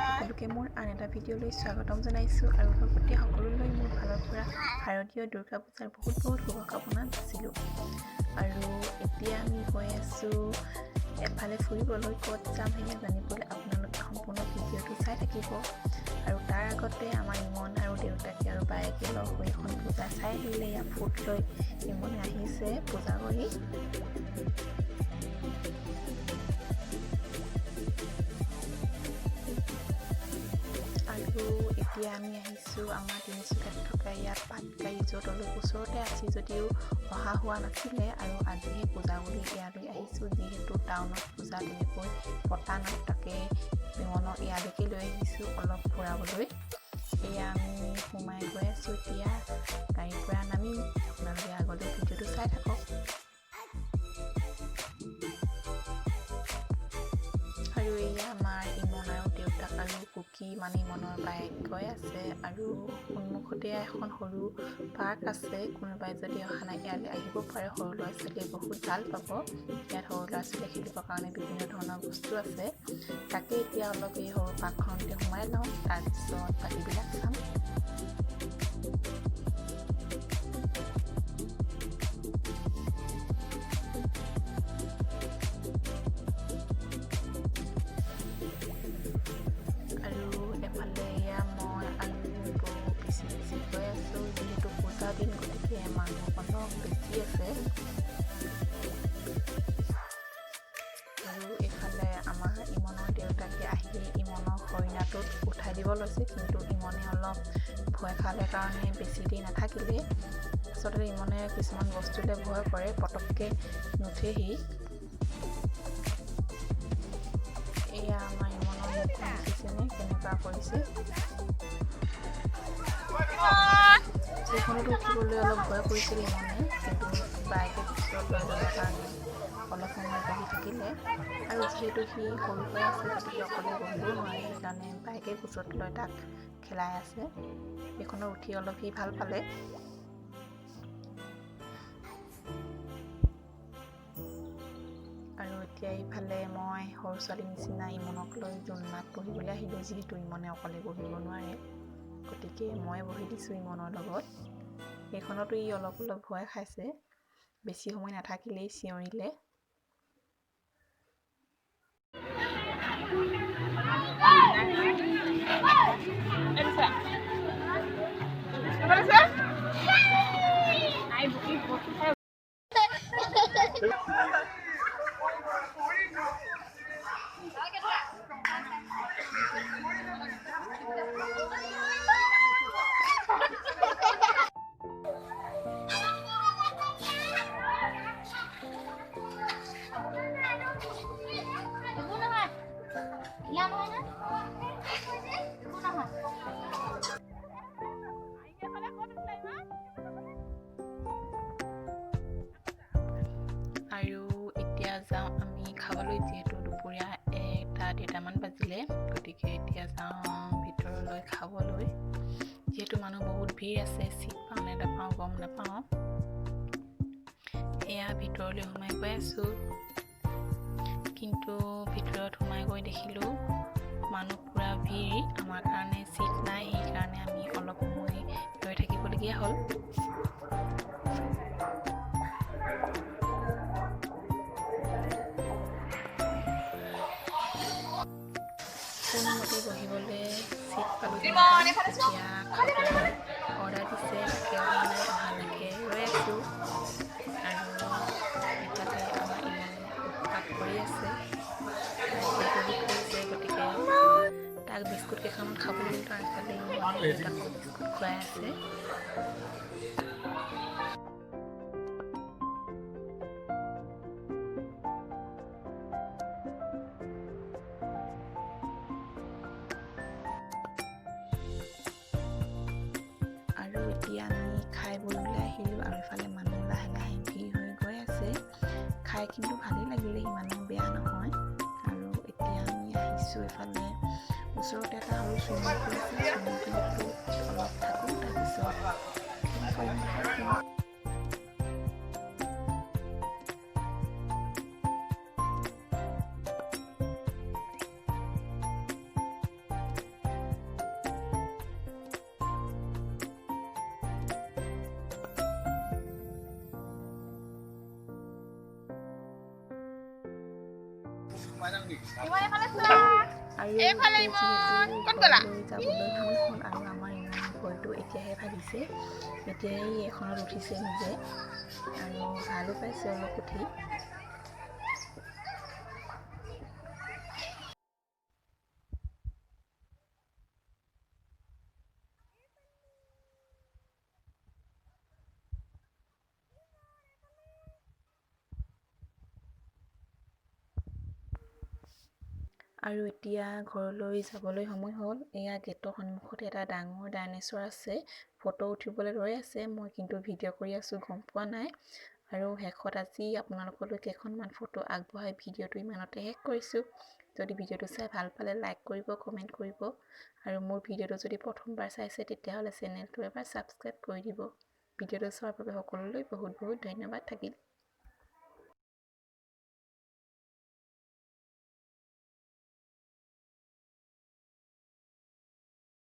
সকলোকে মোৰ আন এটা ভিডিঅ'লৈ স্বাগতম জনাইছোঁ আৰু লগতে সকলোলৈ মোৰ ফালৰ পৰা শাৰদীয় দুৰ্গা পূজাৰ বহুত শুভকামনা দিছিলোঁ। আৰু এতিয়া আমি গৈ আছোঁ এফালে ফুৰিবলৈ, ক'ত যাম সেয়া জানিবলৈ আপোনালোকে সম্পূৰ্ণ ভিডিঅ'টো চাই থাকিব। আৰু তাৰ আগতে আমাৰ ইমন আৰু দেউতাকে আৰু বায়েকে লগ হৈ এখন পূজা চাই আহিলে। ইয়াত ফুট লৈ ইমনে আহিছে পূজা কৰি। আৰু এতিয়া আমি আহিছোঁ আমাৰ তিনিচুকীয়াত থকা ইয়াত পাটকাই য'ত অলপ ওচৰতে আছে যদিও অহা হোৱা নাছিলে। আৰু আজিহে পূজা বুলি ইয়ালৈ আহিছোঁ, যিহেতু টাউনত পূজা তেনেকৈ পতা নাই, তাকে ইমনক ইয়ালৈকে লৈ আহিছোঁ অলপ ফুৰাবলৈ। এয়া আমি সোমাই গৈ আছোঁ এতিয়া গাড়ীৰ পৰা নামি। আপোনালোকে আগলৈ ভিডিঅ'টো চাই থাকক। আৰু এয়া আমাৰ ইমন আৰু দেউতাক আৰু কুকি মানে ইমনৰ বায়েক গৈ আছে। আৰু সন্মুখতে এখন সৰু পাৰ্ক আছে, কোনোবাই যদি অহা নাই ইয়ালৈ আহিব পাৰে। সৰু ল'ৰা ছোৱালীয়ে বহুত ভাল পাব। ইয়াত সৰু ল'ৰা ছোৱালীয়ে খেলিবৰ কাৰণে বিভিন্ন ধৰণৰ বস্তু আছে। তাকে এতিয়া অলপ এই সৰু পাৰ্কখনতে সোমাই লওঁ, তাৰপিছত বাকীবিলাক চাম। যিহেতু পূজা দিন, গতিকে মানুহ অলপ বেছি আছে। আৰু এইফালে আমাৰ ইমনৰ দেউতাকে আহি ইমনক হৰিণাটোত উঠাই দিব লৈছে, কিন্তু ইমনে অলপ ভয় খালে কাৰণে বেছি দেৰি নাথাকিলে। আচলতে ইমনে কিছুমান বস্তুলৈ ভয় কৰে, পটককৈ নুঠেহি। এয়া আমাৰ ইমনৰ মুখখন দেখিছেনে কেনেকুৱা কৰিছে। সেইখনতো উঠিবলৈ অলপ ভয় কৰিছিল ইমনে, কিন্তু বায়েকে পিছত লৈ ল'বৰ কাৰণে অলপ সময় বহি থাকিলে। আৰু যিহেতু সি সৰু হৈ আছে, গতিকে অকলে বহিবও নোৱাৰে, সেইকাৰণে বায়েকে কোচত লৈ তাক খেলাই আছে। সেইখনত উঠি অলপ সি ভাল পালে। আৰু এতিয়া এইফালে মই সৰু ছোৱালীৰ নিচিনা ইমনক লৈ জোলনাত বহিবলৈ আহিলোঁ, যিহেতু ইমনে অকলে বহিব নোৱাৰে, গতিকে মই বহি দিছোঁ ইমনৰ লগত। সেইখনতো ই অলপ ভয় খাইছে, বেছি সময় নাথাকিলেই চিঞৰিলে। আৰু এতিয়া যাওঁ আমি খাবলৈ, যিহেতু দুপৰীয়া 1-1:30মান বাজিলে, গতিকে এতিয়া যাওঁ ভিতৰলৈ খাবলৈ। যিহেতু মানুহ বহুত ভিৰ আছে, চিট পাওঁ নে নাপাওঁ গম নাপাওঁ। এয়া ভিতৰলৈ সোমাই গৈ আছোঁ, কিন্তু ভিতৰত সোমাই গৈ দেখিলোঁ মানুহ পুৰা ভিৰ, আমাৰ কাৰণে চিট নাই, সেইকাৰণে আমি অলপ সময় ৰৈ থাকিবলগীয়া হ'ল। কোনোমতে বহিবলৈ চিট পালোঁ। এতিয়া খাবলৈ অৰ্ডাৰ দিছে, তাকে অহালৈকে ৰৈ আছোঁ। আৰু এফালে আমাৰ ইমন উৎপাত কৰি আছে, গতিকে তাক বিস্কুট কেইখনমান খাবলৈ দিলোঁ। আৰু এফালে ইমনে দেউতাকক বিস্কুট খুৱাই আছে। আৰু এতিয়া আমি খাই বৈ ওলাই আহিলোঁ, আৰু এফালে মানুহ লাহে লাহে ভিৰ হৈ গৈ আছে। খাই কিন্তু ভালেই লাগিলে, ইমানো বেয়া নহয়। আৰু এতিয়া আমি আহিছোঁ এফালে ওচৰতে এটা সৰু চুইমিং পুল আছে, চুইমিং পুলতো অলপ থাকোঁ, তাৰপিছত আৰু ঘৰলৈ যাবলৈ সময় হ'ল আৰু আমাৰ ইমান ভয়টো এতিয়াহে ভাবিছে এতিয়াই এখনত উঠিছে নিজে আৰু ভালো পাইছে অলপ উঠি আৰু এতিয়া ঘৰলৈ যাবলৈ সময় হ'ল এয়া গেটৰ সন্মুখত এটা ডাঙৰ ডাইনেছৰ আছে ফটো উঠিবলৈ ৰৈ আছে মই কিন্তু ভিডিঅ' কৰি আছোঁ গম পোৱা নাই আৰু শেষত আজি আপোনালোকলৈ কেইখনমান ফটো আগবঢ়াই ভিডিঅ'টো ইমানতে শেষ কৰিছোঁ যদি ভিডিঅ'টো চাই ভাল পালে লাইক কৰিব কমেণ্ট কৰিব আৰু মোৰ ভিডিঅ'টো যদি প্ৰথমবাৰ চাইছে তেতিয়াহ'লে চেনেলটো এবাৰ ছাবস্ক্ৰাইব কৰি দিব ভিডিঅ'টো চোৱাৰ বাবে সকলোলৈ বহুত বহুত ধন্যবাদ থাকিল